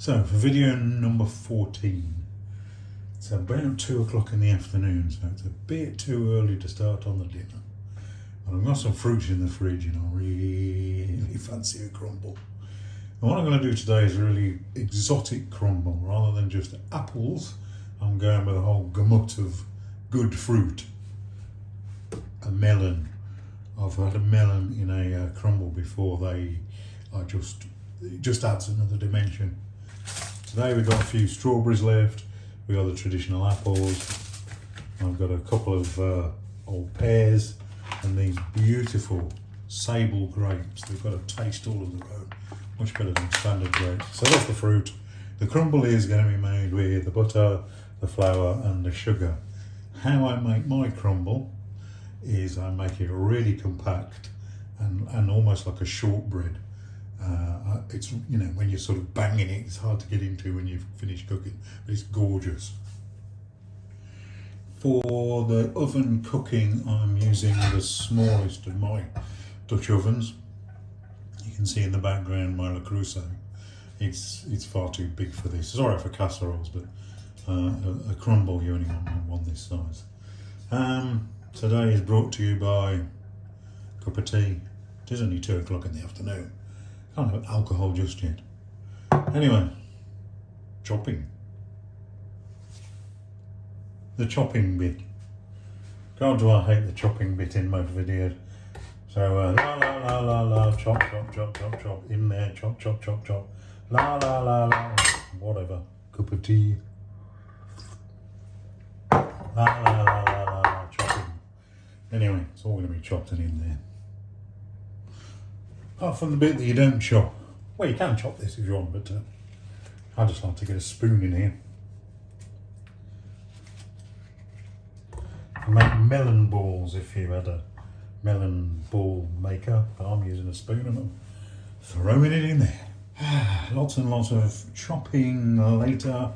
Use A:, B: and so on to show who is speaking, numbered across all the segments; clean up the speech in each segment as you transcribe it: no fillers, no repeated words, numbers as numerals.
A: So for video number 14, it's about 2 o'clock in the afternoon, so it's a bit too early to start on the dinner. But I've got some fruit in the fridge and I really fancy a crumble. And what I'm going to do today is a really exotic crumble. Rather than just apples, I'm going with a whole gamut of good fruit. A melon. I've had a melon in a crumble before. It just adds another dimension. Today we've got a few strawberries left, we've got the traditional apples, I've got a couple of old pears and these beautiful sable grapes. They've got a taste all of their own, much better than standard grapes. So that's the fruit. The crumble is going to be made with the butter, the flour and the sugar. How I make my crumble is I make it really compact and almost like a shortbread. It's, you know, when you're sort of banging it, it's hard to get into when you've finished cooking, but it's gorgeous. For the oven cooking, I'm using the smallest of my Dutch ovens. You can see in the background my Le Creuset. It's far too big for this. It's alright for casseroles, but a crumble you only want one this size. Today is brought to you by a cup of tea. It is only 2 o'clock in the afternoon. Can't have alcohol just yet. Anyway, chopping. The chopping bit. God, do I hate the chopping bit in most videos. So la la la la la, chop chop chop chop chop, in there, chop chop chop chop, la la la la, whatever. Cup of tea. La la la la la la, chopping. Anyway, it's all going to be chopped and in there. Apart from the bit that you don't chop. Well, you can chop this if you want, but I just like to get a spoon in here. You make melon balls if you had a melon ball maker, but I'm using a spoon and I'm throwing it in there. Lots and lots of chopping later.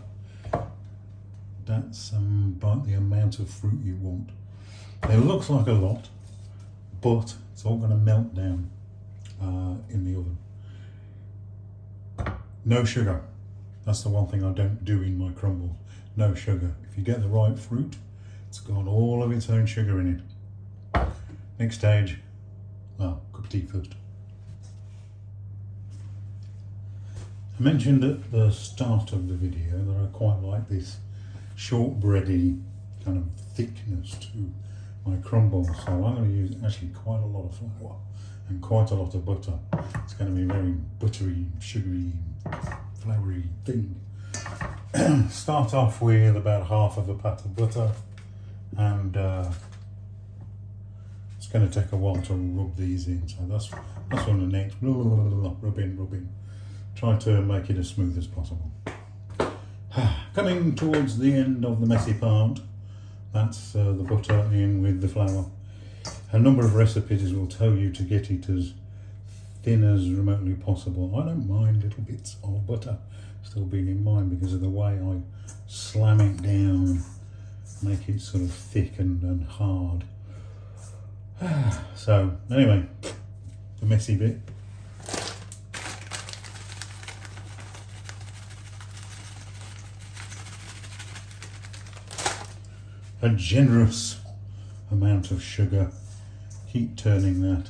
A: That's about the amount of fruit you want. It looks like a lot, but it's all going to melt down in the oven. No sugar. That's the one thing I don't do in my crumbles. No sugar. If you get the right fruit, it's got all of its own sugar in it. Next stage, well, cup of tea first. I mentioned at the start of the video that I quite like this shortbready kind of thickness to my crumble, so I'm going to use actually quite a lot of flour and quite a lot of butter. It's going to be a very buttery, sugary, floury thing. Start off with about half of a pat of butter, and it's going to take a while to rub these in, so that's on the next. Rub in. Try to make it as smooth as possible. Coming towards the end of the messy part, that's the butter in with the flour. A number of recipes will tell you to get it as thin as remotely possible. I don't mind little bits of butter still being in mine because of the way I slam it down, make it sort of thick and hard. So anyway, the messy bit. A generous amount of sugar. Keep turning that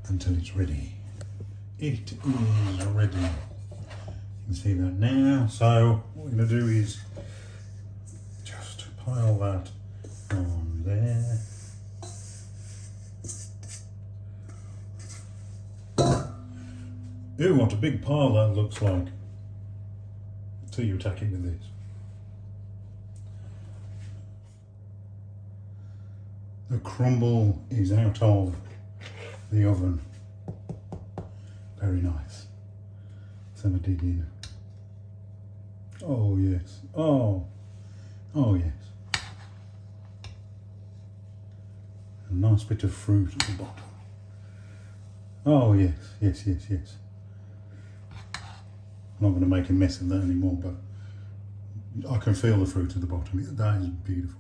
A: until it's ready. It is ready. You can see that now. So what we're going to do is just pile that on there. Ooh, what a big pile that looks like. Until you attack it with this. The crumble is out of the oven. Very nice. Let's have a dig in. Oh yes. Oh yes. A nice bit of fruit at the bottom. Oh yes. I'm not going to make a mess of that anymore, but I can feel the fruit at the bottom. That is beautiful.